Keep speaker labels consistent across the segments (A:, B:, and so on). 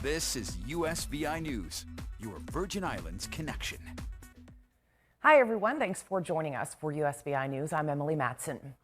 A: This is USVI News, your Virgin Islands connection.
B: Hi, everyone. Thanks for joining us for USVI News. I'm Emily Matson.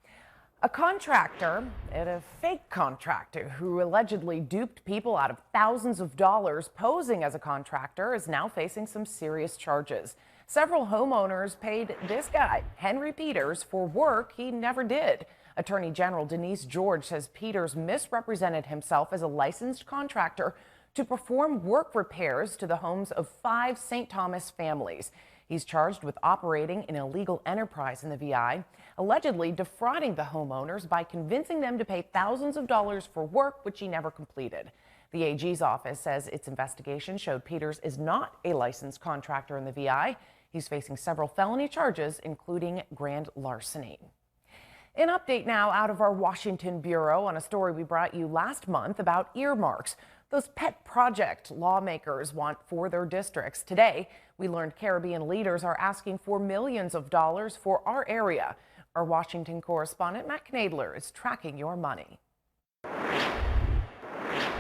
B: A contractor, a fake contractor who allegedly duped people out of thousands of dollars posing as a contractor, is now facing some serious charges. Several homeowners paid this guy, Henry Peters, for work he never did. Attorney General Denise George says Peters misrepresented himself as a licensed contractor to perform work repairs to the homes of 5 St. Thomas families. He's charged with operating an illegal enterprise in the VI, allegedly defrauding the homeowners by convincing them to pay thousands of dollars for work which he never completed. The AG's office says its investigation showed Peters is not a licensed contractor in the VI. He's facing several felony charges, including grand larceny. An update now out of our Washington bureau on a story we brought you last month about earmarks, those pet project lawmakers want for their districts. Today, we learned Caribbean leaders are asking for millions of dollars for our area. Our Washington correspondent, Matt Knadler, is tracking your money.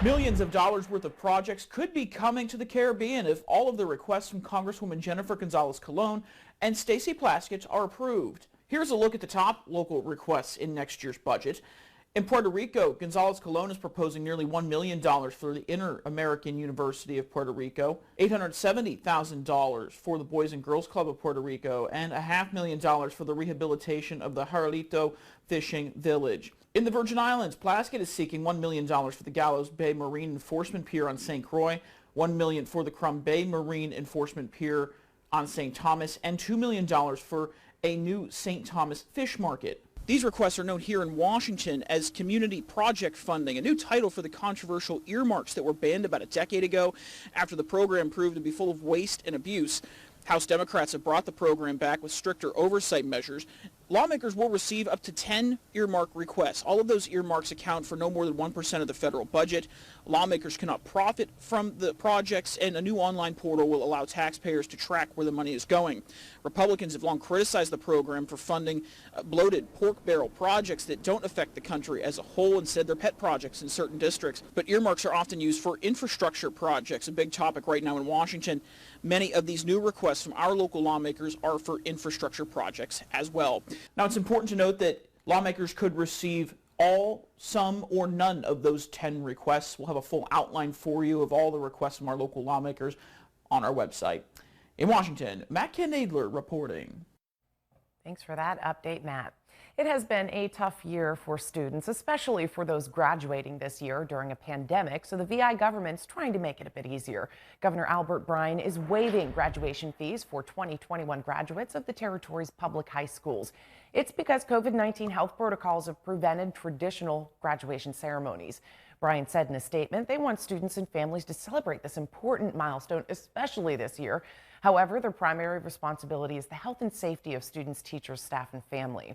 C: Millions of dollars worth of projects could be coming to the Caribbean if all of the requests from Congresswoman Jennifer Gonzalez-Colon and Stacey Plaskett are approved. Here's a look at the top local requests in next year's budget. In Puerto Rico, Gonzalez-Colon is proposing nearly $1 million for the Inter-American University of Puerto Rico, $870,000 for the Boys and Girls Club of Puerto Rico, and $500,000 for the rehabilitation of the Jarlito Fishing Village. In the Virgin Islands, Plaskett is seeking $1 million for the Gallows Bay Marine Enforcement Pier on St. Croix, $1 million for the Crum Bay Marine Enforcement Pier on St. Thomas, and $2 million for a new St. Thomas fish market. These requests are known here in Washington as community project funding, a new title for the controversial earmarks that were banned about a decade ago after the program proved to be full of waste and abuse. House Democrats have brought the program back with stricter oversight measures. Lawmakers will receive up to 10 earmark requests. All of those earmarks account for no more than 1% of the federal budget. Lawmakers cannot profit from the projects, and a new online portal will allow taxpayers to track where the money is going. Republicans have long criticized the program for funding bloated pork barrel projects that don't affect the country as a whole. Instead, they're pet projects in certain districts. But earmarks are often used for infrastructure projects, a big topic right now in Washington. Many of these new requests from our local lawmakers are for infrastructure projects as well. Now, it's important to note that lawmakers could receive all, some, or none of those 10 requests. We'll have a full outline for you of all the requests from our local lawmakers on our website. In Washington, Matt Knadler reporting.
B: Thanks for that update, Matt. It has been a tough year for students, especially for those graduating this year during a pandemic, so the VI government's trying to make it a bit easier. Governor Albert Bryan is waiving graduation fees for 2021 graduates of the territory's public high schools. It's because COVID-19 health protocols have prevented traditional graduation ceremonies. Bryan said in a statement they want students and families to celebrate this important milestone, especially this year. However, their primary responsibility is the health and safety of students, teachers, staff, and family.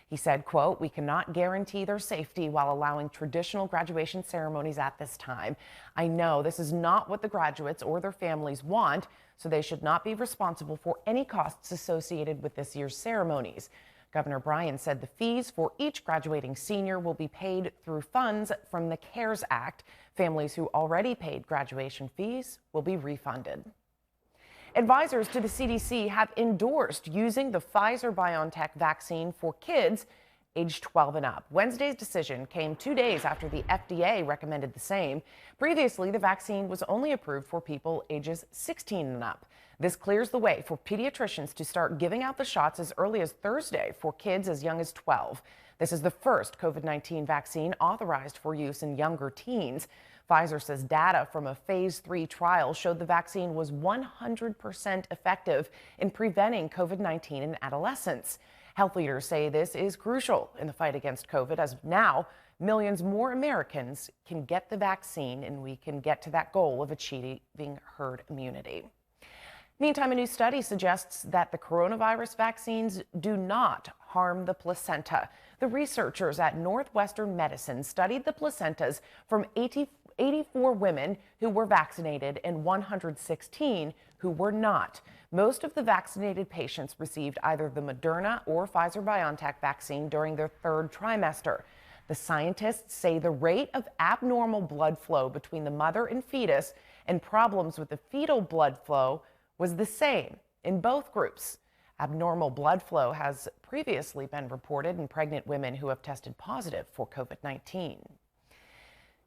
B: He said, quote, "We cannot guarantee their safety while allowing traditional graduation ceremonies at this time. I know this is not what the graduates or their families want, so they should not be responsible for any costs associated with this year's ceremonies." Governor Bryan said the fees for each graduating senior will be paid through funds from the CARES Act. Families who already paid graduation fees will be refunded. Advisors to the CDC have endorsed using the Pfizer-BioNTech vaccine for kids aged 12 and up. Wednesday's decision came 2 days after the FDA recommended the same. Previously, the vaccine was only approved for people ages 16 and up. This clears the way for pediatricians to start giving out the shots as early as Thursday for kids as young as 12. This is the first COVID-19 vaccine authorized for use in younger teens. Pfizer says data from a phase 3 trial showed the vaccine was 100% effective in preventing COVID-19 in adolescents. Health leaders say this is crucial in the fight against COVID, as now millions more Americans can get the vaccine and we can get to that goal of achieving herd immunity. Meantime, a new study suggests that the coronavirus vaccines do not harm the placenta. The researchers at Northwestern Medicine studied the placentas from 84 women who were vaccinated and 116 who were not. Most of the vaccinated patients received either the Moderna or Pfizer-BioNTech vaccine during their third trimester. The scientists say the rate of abnormal blood flow between the mother and fetus and problems with the fetal blood flow was the same in both groups. Abnormal blood flow has previously been reported in pregnant women who have tested positive for COVID-19.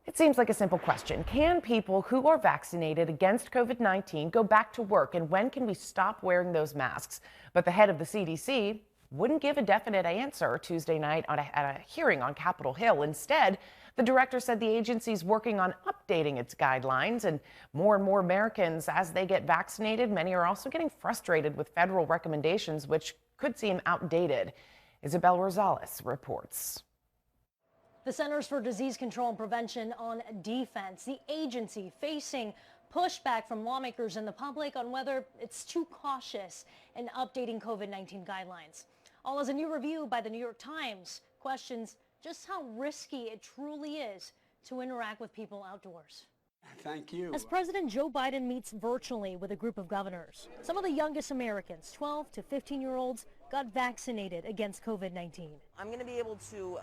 B: It seems like a simple question. Can people who are vaccinated against COVID-19 go back to work, and when can we stop wearing those masks? But the head of the CDC wouldn't give a definite answer Tuesday night at a hearing on Capitol Hill. Instead, the director said the agency's working on updating its guidelines, and more Americans, as they get vaccinated, many are also getting frustrated with federal recommendations, which could seem outdated. Isabel Rosales reports.
D: The Centers for Disease Control and Prevention on defense, the agency facing pushback from lawmakers and the public on whether it's too cautious in updating COVID-19 guidelines. All as a new review by the New York Times questions just how risky it truly is to interact with people outdoors.
E: Thank you.
D: As President Joe Biden meets virtually with a group of governors, some of the youngest Americans, 12 to 15-year-olds, got vaccinated against COVID-19.
F: I'm going to be able to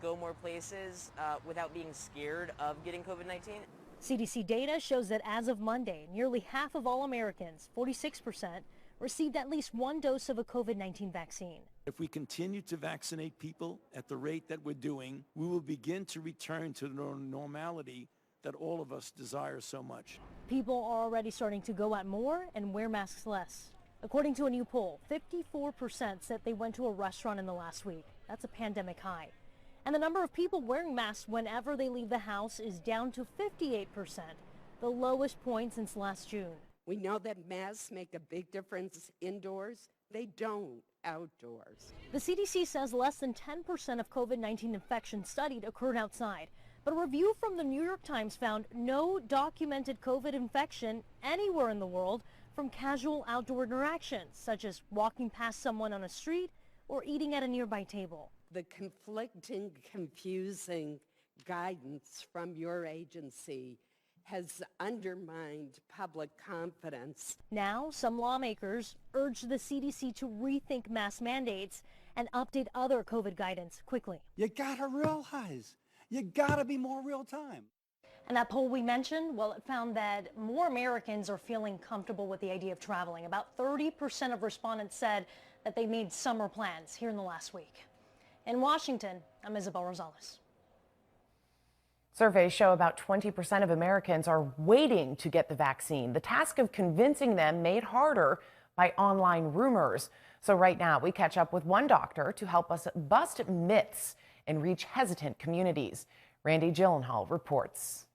F: go more places without being scared of getting COVID-19.
D: CDC data shows that as of Monday, nearly half of all Americans, 46%, received at least one dose of a COVID-19 vaccine.
G: If we continue to vaccinate people at the rate that we're doing, we will begin to return to the normality that all of us desire so much.
D: People are already starting to go out more and wear masks less. According to a new poll, 54% said they went to a restaurant in the last week. That's a pandemic high. And the number of people wearing masks whenever they leave the house is down to 58%, the lowest point since last June.
E: We know that masks make a big difference indoors. They don't outdoors.
D: The CDC says less than 10% of COVID-19 infections studied occurred outside. But a review from the New York Times found no documented COVID infection anywhere in the world from casual outdoor interactions, such as walking past someone on a street or eating at a nearby table.
E: The conflicting, confusing guidance from your agency has undermined public confidence.
D: Now, some lawmakers urge the CDC to rethink mask mandates and update other COVID guidance quickly.
H: You gotta realize, you gotta be more real time.
D: And that poll we mentioned, well, it found that more Americans are feeling comfortable with the idea of traveling. About 30% of respondents said that they made summer plans here in the last week. In Washington, I'm Isabel Rosales.
B: Surveys show about 20% of Americans are waiting to get the vaccine. The task of convincing them made harder by online rumors. So right now, we catch up with one doctor to help us bust myths and reach hesitant communities. Randy Gyllenhaal reports.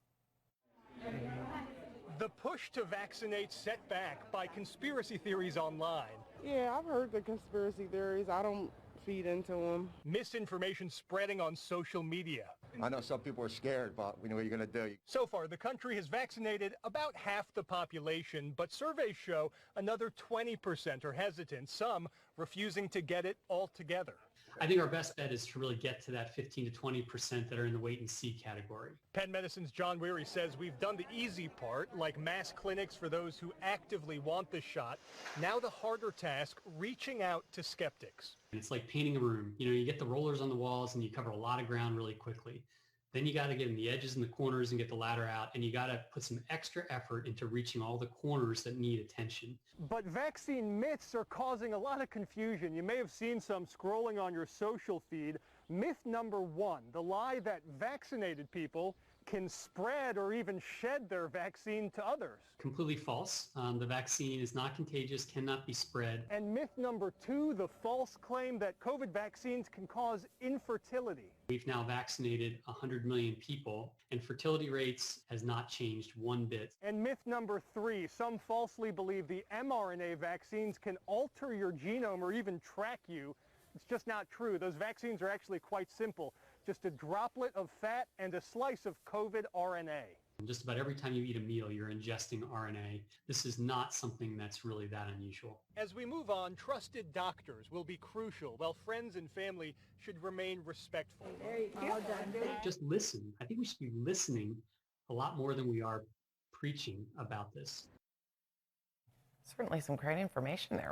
I: The push to vaccinate set back by conspiracy theories online.
J: Yeah, I've heard the conspiracy theories. I don't feed into them.
I: Misinformation spreading on social media.
K: I know some people are scared, but we know what you're going to do.
I: So far, the country has vaccinated about half the population, but surveys show another 20% are hesitant, some refusing to get it altogether.
L: I think our best bet is to really get to that 15 to 20% that are in the wait and see category.
I: Penn Medicine's John Weary says we've done the easy part, like mass clinics for those who actively want the shot. Now the harder task, reaching out to skeptics.
L: It's like painting a room. You know, you get the rollers on the walls and you cover a lot of ground really quickly. Then you got to get in the edges and the corners and get the ladder out, and you got to put some extra effort into reaching all the corners that need attention.
I: But vaccine myths are causing a lot of confusion. You may have seen some scrolling on your social feed. Myth number one, the lie that vaccinated people can spread or even shed their vaccine to others.
L: Completely false. The vaccine is not contagious, cannot be spread.
I: And myth number two, the false claim that COVID vaccines can cause infertility.
L: We've now vaccinated 100 million people, and fertility rates has not changed one bit.
I: And myth number three, some falsely believe the mRNA vaccines can alter your genome or even track you. It's just not true. Those vaccines are actually quite simple. Just a droplet of fat and a slice of COVID RNA.
L: Just about every time you eat a meal, you're ingesting RNA. This is not something that's really that unusual.
I: As we move on, trusted doctors will be crucial, while friends and family should remain respectful.
D: There you go.
L: Just listen. I think we should be listening a lot more than we are preaching about this.
B: Certainly some great information there.